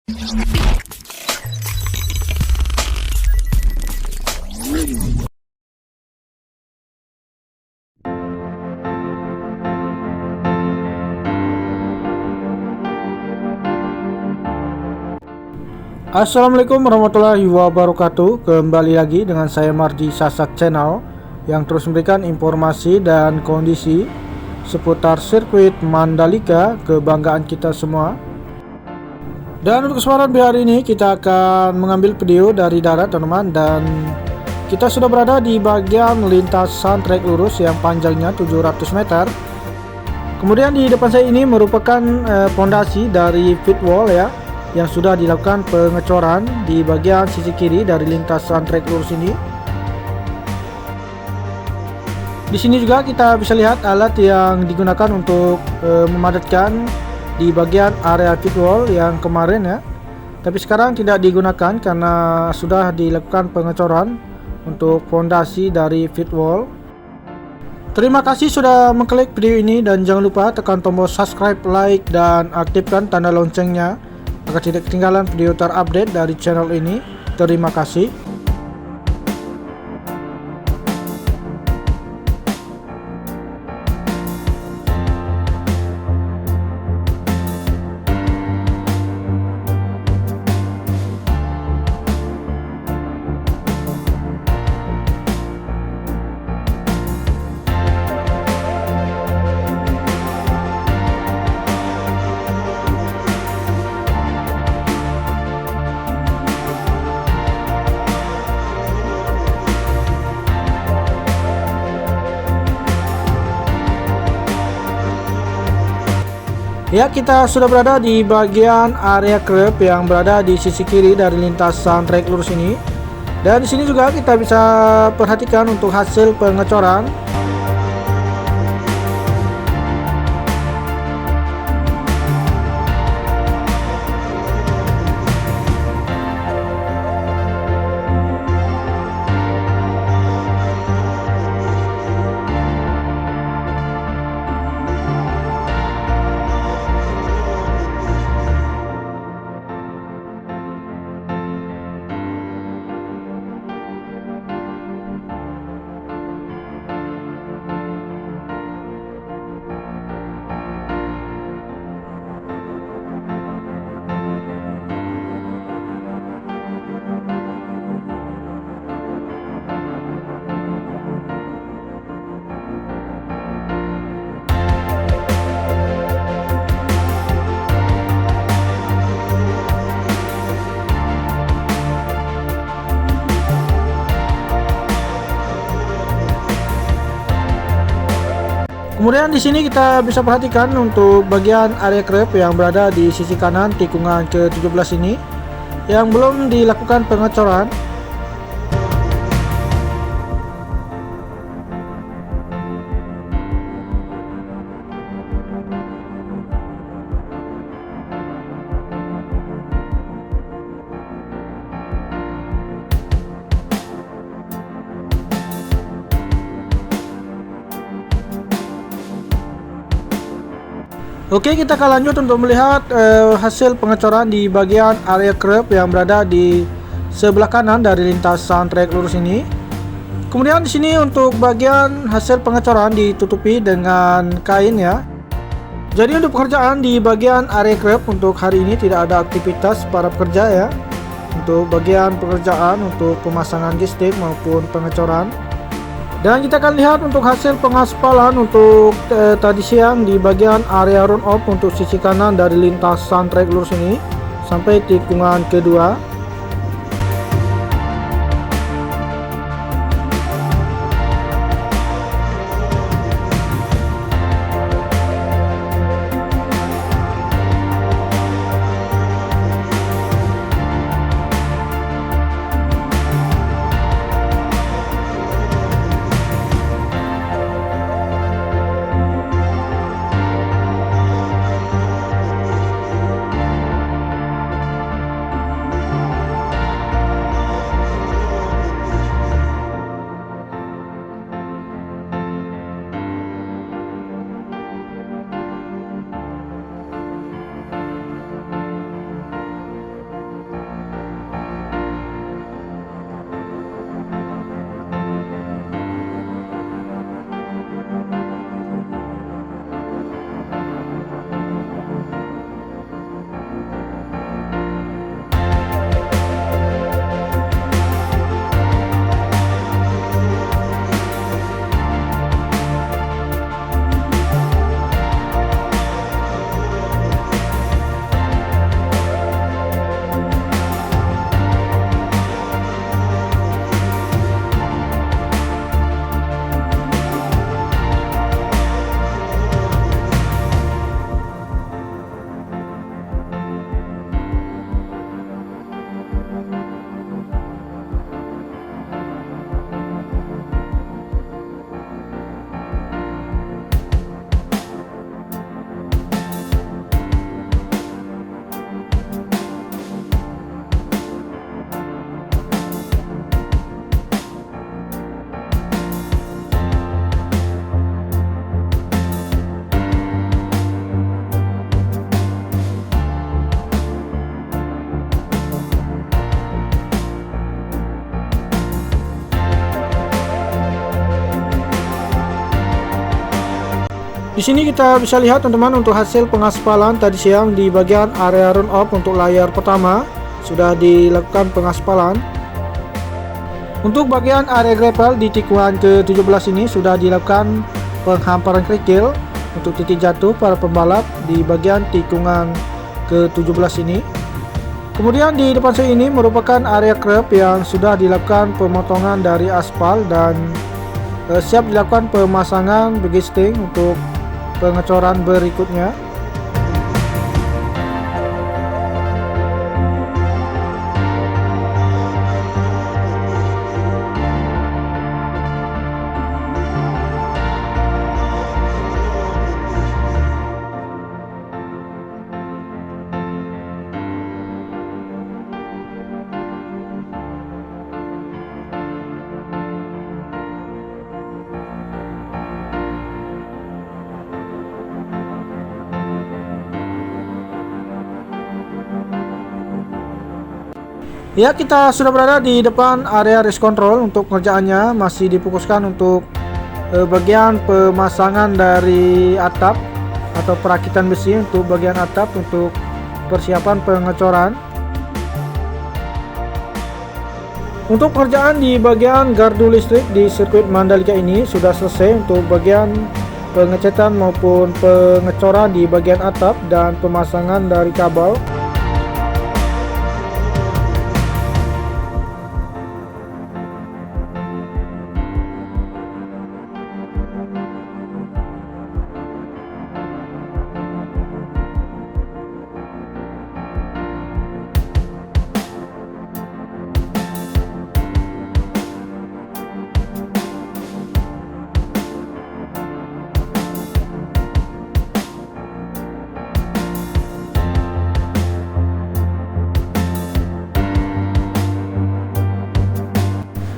Assalamualaikum warahmatullahi wabarakatuh. Kembali lagi dengan saya Mardi Sasak Channel yang terus memberikan informasi dan kondisi seputar sirkuit Mandalika, kebanggaan kita semua. Dan untuk kesempatan hari ini kita akan mengambil video dari darat, teman-teman, dan kita sudah berada di bagian lintasan trek lurus yang panjangnya 700 meter. Kemudian di depan saya ini merupakan pondasi dari pit wall ya, yang sudah dilakukan pengecoran di bagian sisi kiri dari lintasan trek lurus ini. Di sini juga kita bisa lihat alat yang digunakan untuk memadatkan di bagian area pit wall yang kemarin ya. Tapi sekarang tidak digunakan karena sudah dilakukan pengecoran untuk fondasi dari pit wall. Terima kasih sudah mengklik video ini dan jangan lupa tekan tombol subscribe, like, dan aktifkan tanda loncengnya agar tidak ketinggalan video terupdate dari channel ini. Terima kasih. Ya, kita sudah berada di bagian area curb yang berada di sisi kiri dari lintasan trek lurus ini. Dan di sini juga kita bisa perhatikan untuk hasil pengecoran. Kemudian di sini kita bisa perhatikan untuk bagian area curb yang berada di sisi kanan tikungan ke-17 ini yang belum dilakukan pengecoran. Oke, kita akan lanjut untuk melihat hasil pengecoran di bagian area curb yang berada di sebelah kanan dari lintasan trek lurus ini. Kemudian di sini untuk bagian hasil pengecoran ditutupi dengan kain ya. Jadi untuk pekerjaan di bagian area curb untuk hari ini tidak ada aktivitas para pekerja ya. Untuk bagian pekerjaan untuk pemasangan gestik maupun pengecoran. Dan kita akan lihat untuk hasil pengaspalan untuk tadi siang di bagian area run off untuk sisi kanan dari lintasan trek lurus ini sampai tikungan kedua. Di sini kita bisa lihat teman-teman untuk hasil pengaspalan tadi siang di bagian area run off untuk layar pertama sudah dilakukan pengaspalan. Untuk bagian area gravel di tikungan ke-17 ini sudah dilakukan penghamparan kerikil untuk titik jatuh para pembalap di bagian tikungan ke-17 ini. Kemudian di depan saya ini merupakan area curb yang sudah dilakukan pemotongan dari aspal dan siap dilakukan pemasangan begisting untuk pengecoran berikutnya. Ya, kita sudah berada di depan area race control. Untuk pengerjaannya masih difokuskan untuk bagian pemasangan dari atap atau perakitan besi untuk bagian atap untuk persiapan pengecoran. Untuk pekerjaan di bagian gardu listrik di sirkuit Mandalika ini sudah selesai untuk bagian pengecatan maupun pengecoran di bagian atap dan pemasangan dari kabel.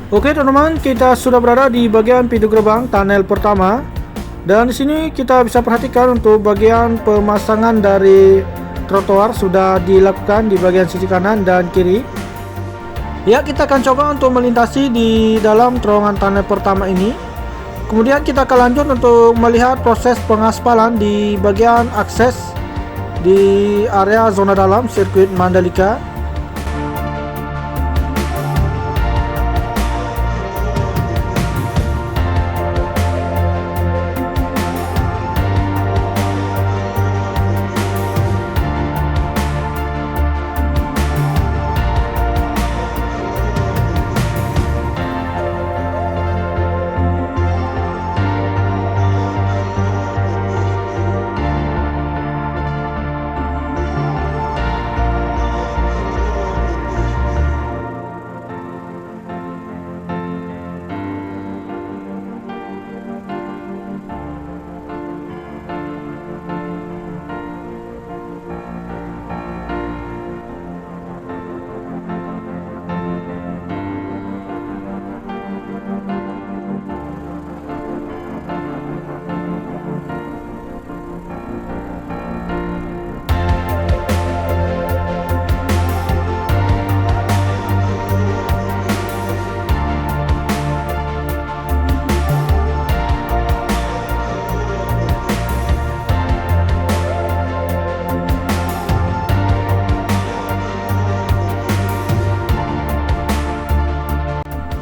Oke teman-teman, kita sudah berada di bagian pintu gerbang tunnel pertama. Dan di sini kita bisa perhatikan untuk bagian pemasangan dari trotoar sudah dilakukan di bagian sisi kanan dan kiri. Ya, kita akan coba untuk melintasi di dalam terowongan tunnel pertama ini. Kemudian kita akan lanjut untuk melihat proses pengaspalan di bagian akses di area zona dalam sirkuit Mandalika.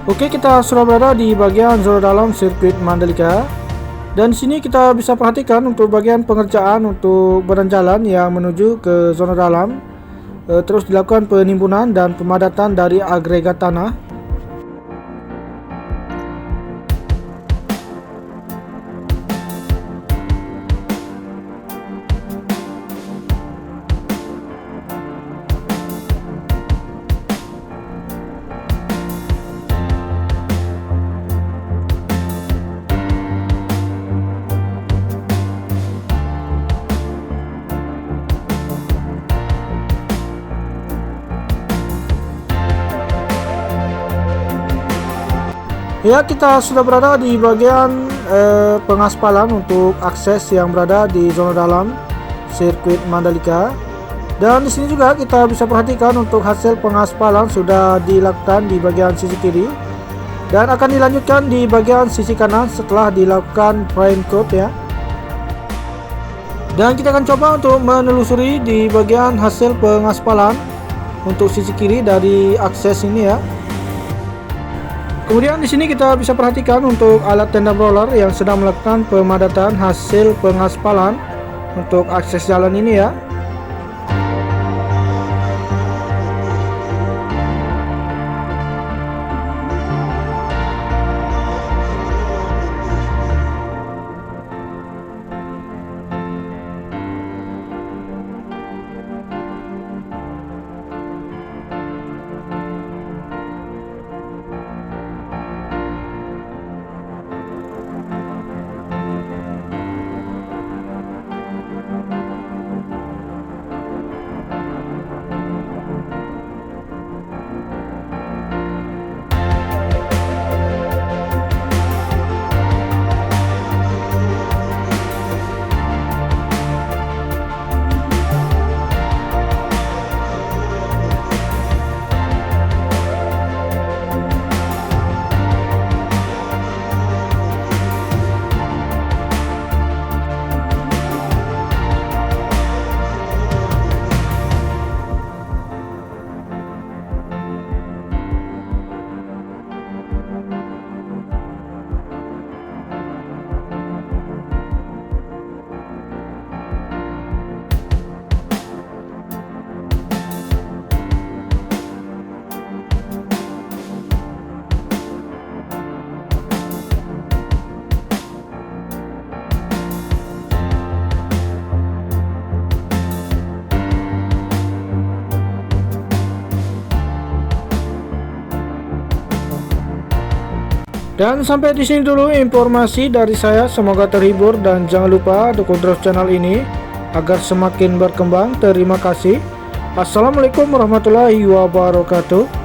Oke, kita sudah berada di bagian zona dalam sirkuit Mandalika. Dan di sini kita bisa perhatikan untuk bagian pengerjaan untuk badan jalan yang menuju ke zona dalam terus dilakukan penimbunan dan pemadatan dari agregat tanah. Ya, kita sudah berada di bagian pengaspalan untuk akses yang berada di zona dalam sirkuit Mandalika. Dan di sini juga kita bisa perhatikan untuk hasil pengaspalan sudah dilakukan di bagian sisi kiri dan akan dilanjutkan di bagian sisi kanan setelah dilakukan prime coat ya. Dan kita akan coba untuk menelusuri di bagian hasil pengaspalan untuk sisi kiri dari akses ini ya. Kemudian di sini kita bisa perhatikan untuk alat tandem roller yang sedang melakukan pemadatan hasil pengaspalan untuk akses jalan ini ya. Dan sampai di sini dulu informasi dari saya, semoga terhibur dan jangan lupa dukung terus channel ini agar semakin berkembang. Terima kasih. Assalamualaikum warahmatullahi wabarakatuh.